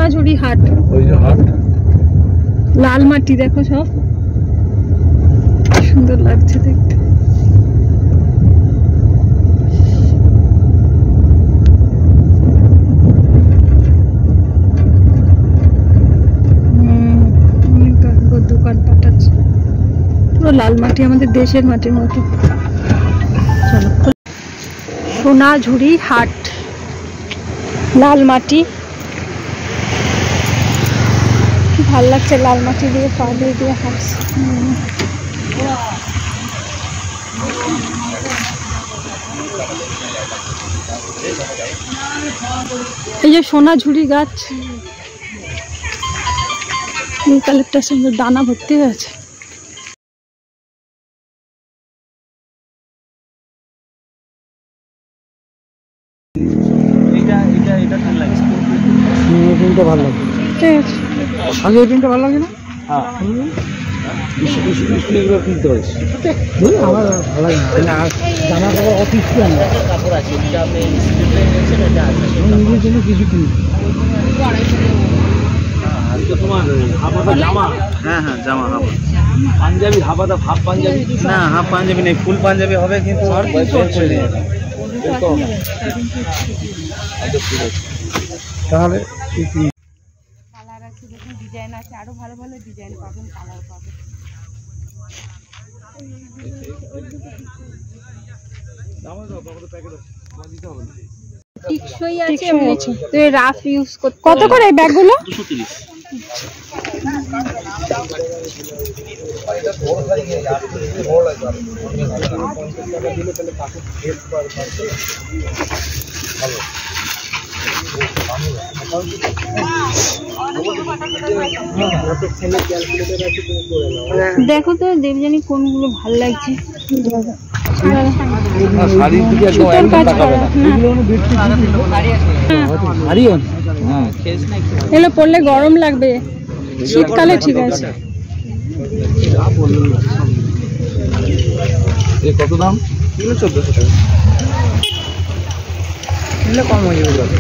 সোনাঝুরি হাট, ওই যে হাট, লাল মাটি দেখো, সব সুন্দর লাগছে দেখতে। দোকানপাট আছে, পুরো লাল মাটি, আমাদের দেশের মাটির মতো। চলো, সোনাঝুরি হাট, লাল মাটি, কি ভাল লাগছে লাল মাটি দিয়ে পা দিয়ে দিয়ে হাঁটছে। এই যে সোনাঝুরি গাছ, কালেক্টার সঙ্গে দানা ভর্তি হয়েছে। ভালো লাগে, ঠিক আছে। আগে এই প্রিন্টটা ভালো লাগে না? হ্যাঁ, স্কুলগুলো কিনতে পারিস, আমার ভালো লাগে না। জামা কাপড় অফিস কাপড় আছে, নিজের জন্য কিছু কিনি। তোমার হাফাদা জামা, হ্যাঁ হ্যাঁ জামা, হাফ পাঞ্জাবি, হাফাদা হাফ পাঞ্জাবি না, হাফ পাঞ্জাবি নেই, ফুল পাঞ্জাবি হবে, কিন্তু তাহলে কালার আছে, দেখুন ডিজাইন আছে, আরো ভালো ভালো ডিজাইন পাবেন, কালার পাবেন। টিকসই আছে, তুই রাফ ইউজ করতে। কত করে এই ব্যাগগুলো? 230। দেখো তো দেবজানি কোনগুলো ভাল লাগছে। এগুলো পরলে গরম লাগবে, শীতকালে ঠিক আছে। কত দাম? 1400 টাকা। কম হয়ে যাবে।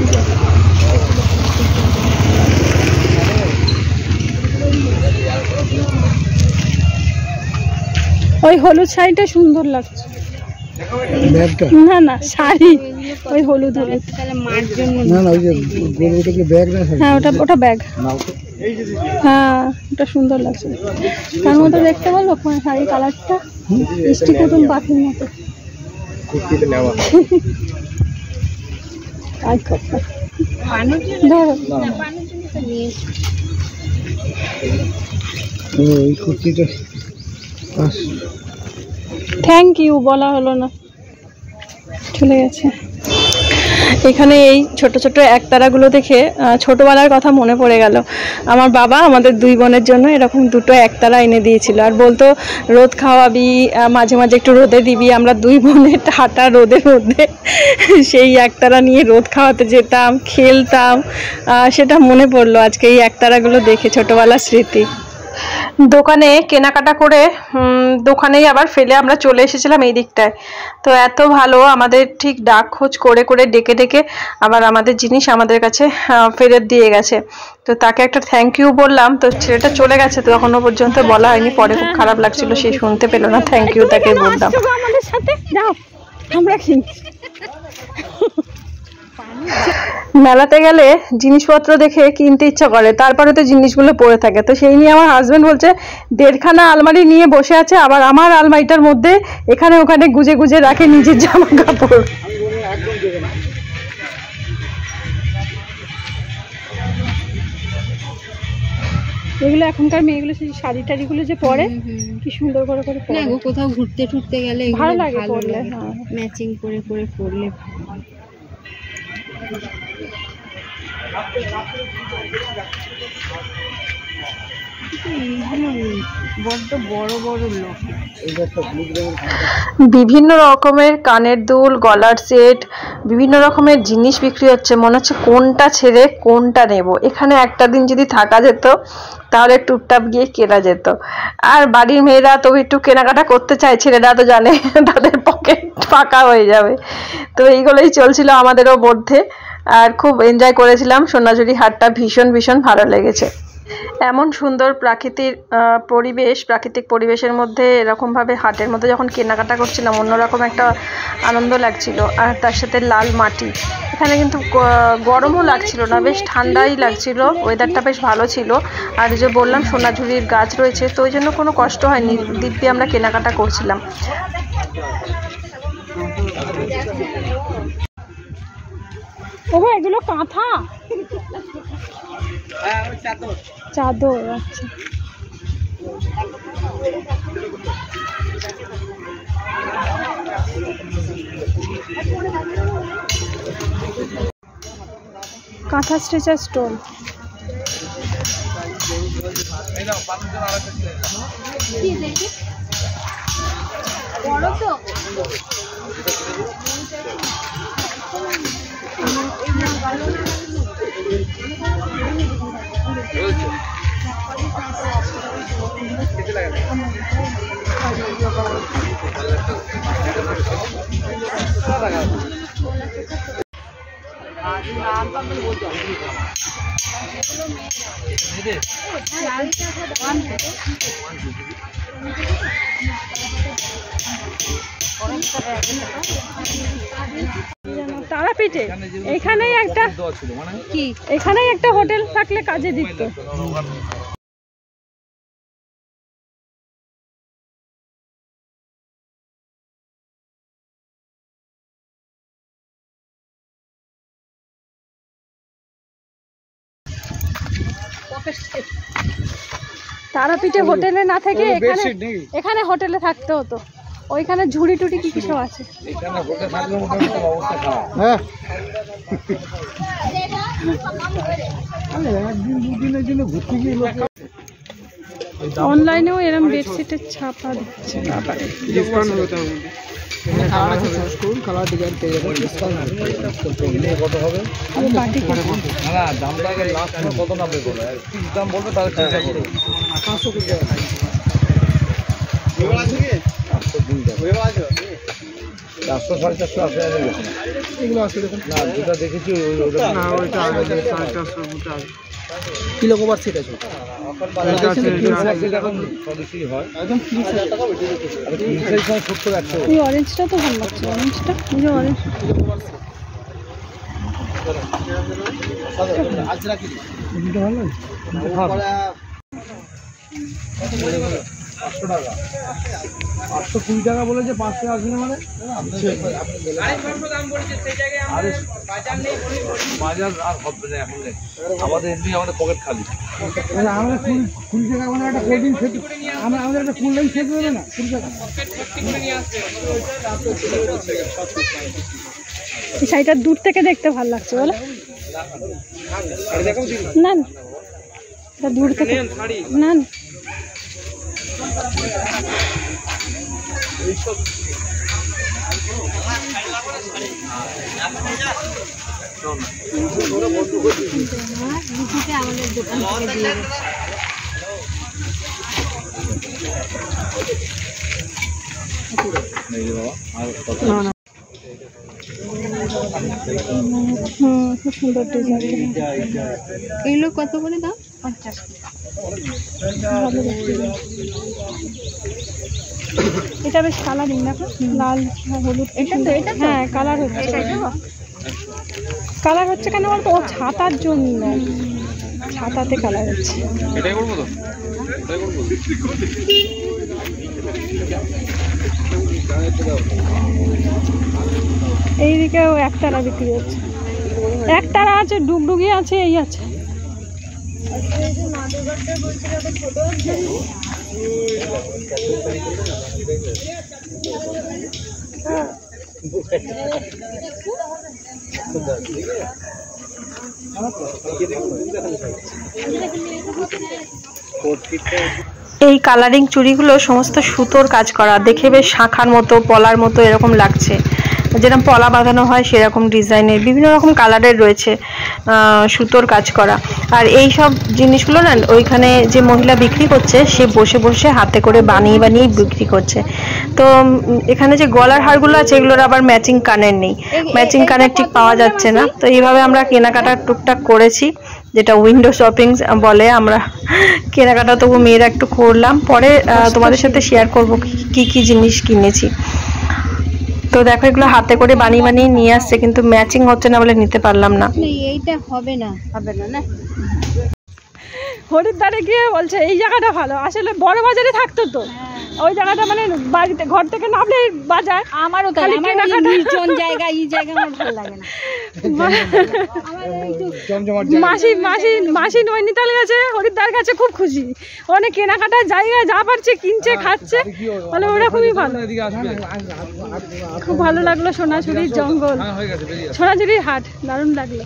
ওই হলুদ শাড়িটা সুন্দর লাগছে। না না শাড়ি, ওই হলুদ হলুদ। না না, ওই যে ওটা কি ব্যাগ না? হ্যাঁ ওটা ব্যাগ। হ্যাঁ ওটা সুন্দর লাগছে। তার মতো দেখতে বলবো শাড়ি কালারটা, মিষ্টি কুটুম পাখির মতো। থ্যাংক ইউ বলা হলো না, চলে গেছে। এখানে এই ছোট ছোট একতারাগুলো দেখে ছোটবেলার কথা মনে পড়ে গেল। আমার বাবা আমাদের দুই বোনের জন্য এরকম দুটো একতারা এনে দিয়েছিল, আর বলতো রোদ খাওয়াবি, মাঝে মাঝে একটু রোদে দিবি। আমরা দুই বোনের হাঁটা রোদে রোদে সেই একতারা নিয়ে রোদ খাওয়াতে যেতাম, খেলতাম। সেটা মনে পড়লো আজকে এই একতারাগুলো দেখে, ছোটবেলার স্মৃতি। দোকানে কেনাকাটা করে দোকানেই আবার ফেলে আমরা চলে এসেছিলাম এই দিকটায়। তো এত ভালো, আমাদের ঠিক ডাক খোঁজ করে করে ডেকে ডেকে আবার আমাদের জিনিস আমাদের কাছে ফেরত দিয়ে গেছে। তো তাকে একটা থ্যাংক ইউ বললাম। তো ছেলেটা চলে গেছে, তো এখনো পর্যন্ত বলা হয়নি, পরে খুব খারাপ লাগছিল, সে শুনতে পেলো না। থ্যাংক ইউ তাকে বললাম। আমাদের সাথে যাও, আমরা মেলাতে গেলে জিনিসপত্র দেখে কিনতে ইচ্ছা করে, তারপরে তো জিনিসগুলো পড়ে থাকে। তো সেই নিয়ে আমার হাজবেন্ড বলছে 1.5খানা আলমারি নিয়ে বসে আছে, আবার আমার আলমারিটার মধ্যে এখানে ওখানে গুজে গুজে রাখে নিজের জামা কাপড়। এগুলো এখনকার মেয়েগুলো সেই শাড়ি টাড়িগুলো যে পরে কি সুন্দর করে করে পরে। কোথাও ঘুরতে টুরতে গেলে ভালো লাগে পরলে, হ্যাঁ ম্যাচিং করে করে পরলে ভালো। বিভিন্ন রকমের কানের দুল, গলার সেট, বিভিন্ন রকমের জিনিস বিক্রি হচ্ছে। মনে হচ্ছে কোনটা ছেড়ে কোনটা নেব। এখানে একটা দিন যদি থাকা যেত তাহলে টুপটাপ গিয়ে কেনা যেত। আর বাড়ির মেয়েরা তো একটু কেনাকাটা করতে চায়, ছেলেরা তো জানে তাদের পকেট ফাঁকা হয়ে যাবে। তো এইগুলোই চলছিল আমাদেরও মধ্যে। আর খুব এনজয় করেছিলাম। সোনাঝুরি হাটটা ভীষণ ভীষণ ভালো লেগেছে। এমন সুন্দর প্রাকৃতিক পরিবেশের মধ্যে এরকমভাবে হাটের মধ্যে যখন কেনাকাটা করছিলাম, অন্যরকম একটা আনন্দ লাগছিল। আর তার সাথে লাল মাটি, এখানে কিন্তু গরমও লাগছিল না, বেশ ঠান্ডাই লাগছিল, ওয়েদারটা বেশ ভালো ছিল। আর যে বললাম সোনাঝুরির গাছ রয়েছে, তো ওই জন্য কোনো কষ্ট হয়নি, দিব্যি আমরা কেনাকাটা করছিলাম। ওগো এগুলো কাঁথা, চাদর। আচ্ছা, কাঁথা স্ট্রেচার স্টোন। তারাপীঠে এখানেই একটা হোটেল থাকলে কাজে দিত। তারাপীঠে হোটেলে না থেকে এখানে হোটেলে থাকতে হতো। ওইখানে ঝুড়ি টুড়ি কি সব আছে। অনলাইনেও এরকম বেডশিটের ছাপা দিচ্ছে। কিলো কভার সেট আছে, অরেঞ্জটা তো ভালো লাগছে। অরেঞ্জটা অরেঞ্জ ভালো। 500 টাকা, 820 টাকা বলেছে, 500 আসবে না মানে বাজার আর হবে না এখন। আমাদের এমনি আমাদের পকেট খালি। আমরা 20 টাকা মানে একটা কোল্ড ড্রিঙ্ক খেতে, আমাদের একটা কোল্ড ড্রিঙ্ক খেতে হবে না 20 টাকা। এই শাড়িটা দূর থেকে দেখতে ভালো লাগছে বলো না? না দূর থেকে না, আমাদের দোকান থেকে দিয়ে খুব সুন্দর ডিজাইন। এগুলো কত করে দাম? 50। এটা বেশ কালারিং না, লাল হলুদ। এটা তো এটা হ্যাঁ কালার হচ্ছে। কালার হচ্ছে কেন বলতো? ও ছাতার জন্য, ছাতাতে কালার হচ্ছে। এটাই করব তো, এটাই করব। এইদিকেও একতারা বিক্রি হচ্ছে, একতারা আছে, ডুগডুগি আছে, এই আছে। এই কালারিং চুড়িগুলো সমস্ত সুতোর কাজ করা, দেখে বেশ শাখার মতো, পলার মতো এরকম লাগছে, যেরকম পলা বাঁধানো হয় সেরকম ডিজাইনের, বিভিন্ন রকম কালারের রয়েছে, সুতোর কাজ করা। আর এই সব জিনিসগুলো না ওইখানে যে মহিলা বিক্রি করছে সে বসে বসে হাতে করে বানিয়ে বানিয়ে বিক্রি করছে। তো এখানে যে গলার হারগুলো আছে এগুলোর আবার ম্যাচিং কানের নেই, ম্যাচিং কানের ঠিক পাওয়া যাচ্ছে না। তো এইভাবে আমরা কেনাকাটা টুকটাক করেছি, যেটা উইন্ডো শপিং বলে। আমরা কেনাকাটা তবু মেয়েরা একটু করলাম, পরে তোমাদের সাথে শেয়ার করব কি কি জিনিস কিনেছি। তো দেখো এগুলো হাতে করে বানিয়ে বানিয়ে নিয়ে আসছে, কিন্তু ম্যাচিং হচ্ছে না বলে নিতে পারলাম না। এইটা হবে না না। হরিদ্বারে গিয়ে বলছে এই জায়গাটা ভালো, আসলে বড় বাজারে থাকতো তো ওই জায়গাটা মানে বাড়িতে ঘর থেকে নামলে বাজার। আমারও তাই, আমার নির্জন জায়গা এই জায়গা আমার ভালো লাগে না। মাসি নৈনিতাল গেছে, হরিদ্বার গেছে, খুব খুশি। অনেক কেনাকাটার জায়গা যা পারছে কিনছে খাচ্ছে, বলে ওরা খুবই ভালো। খুব ভালো লাগলো সোনাঝুরির জঙ্গল, সোনাঝুরির হাট দারুণ লাগলো।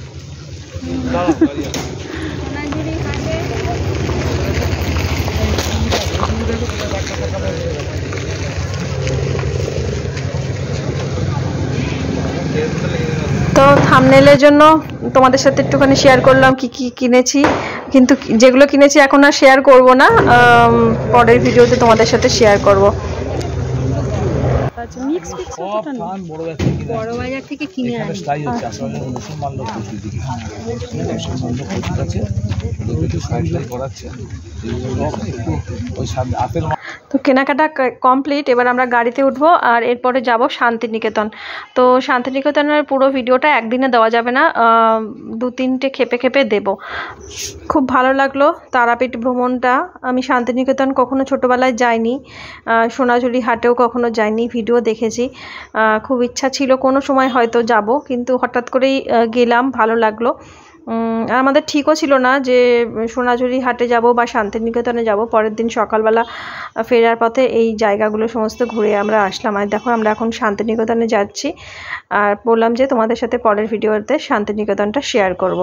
তো থাম্বনেলের জন্য তোমাদের সাথে একটুখানি শেয়ার করলাম কি কি কিনেছি, কিন্তু যেগুলো কিনেছি এখন আর শেয়ার করব না, পরের ভিডিওতে তোমাদের সাথে শেয়ার করব। বড় বাজার থেকে কিনে আনি। তো কেনাকাটা কমপ্লিট, এবার আমরা গাড়িতে উঠবো আর এরপরে যাব শান্তিনিকেতন। তো শান্তিনিকেতনের পুরো ভিডিওটা একদিনে দেওয়া যাবে না, 2-3টে খেপে খেপে দেব। খুব ভালো লাগলো তারাপীঠ ভ্রমণটা। আমি শান্তিনিকেতন কখনো ছোটোবেলায় যাইনি, সোনাঝুরি হাটেও কখনো যাইনি, ভিডিও দেখেছি। খুব ইচ্ছা ছিল কোনো সময় হয়তো যাব, কিন্তু হঠাৎ করেই গেলাম, ভালো লাগলো। আমাদের ঠিকও ছিল না যে সোনাঝুরি হাটে যাব বা শান্তিনিকেতনে যাব। পরের দিন সকালবেলা ফেরার পথে এই জায়গাগুলো সমস্ত ঘুরে আমরা আসলাম। আর দেখো আমরা এখন শান্তিনিকেতনে যাচ্ছি, আর বললাম যে তোমাদের সাথে পরের ভিডিওতে শান্তিনিকেতনটা শেয়ার করব।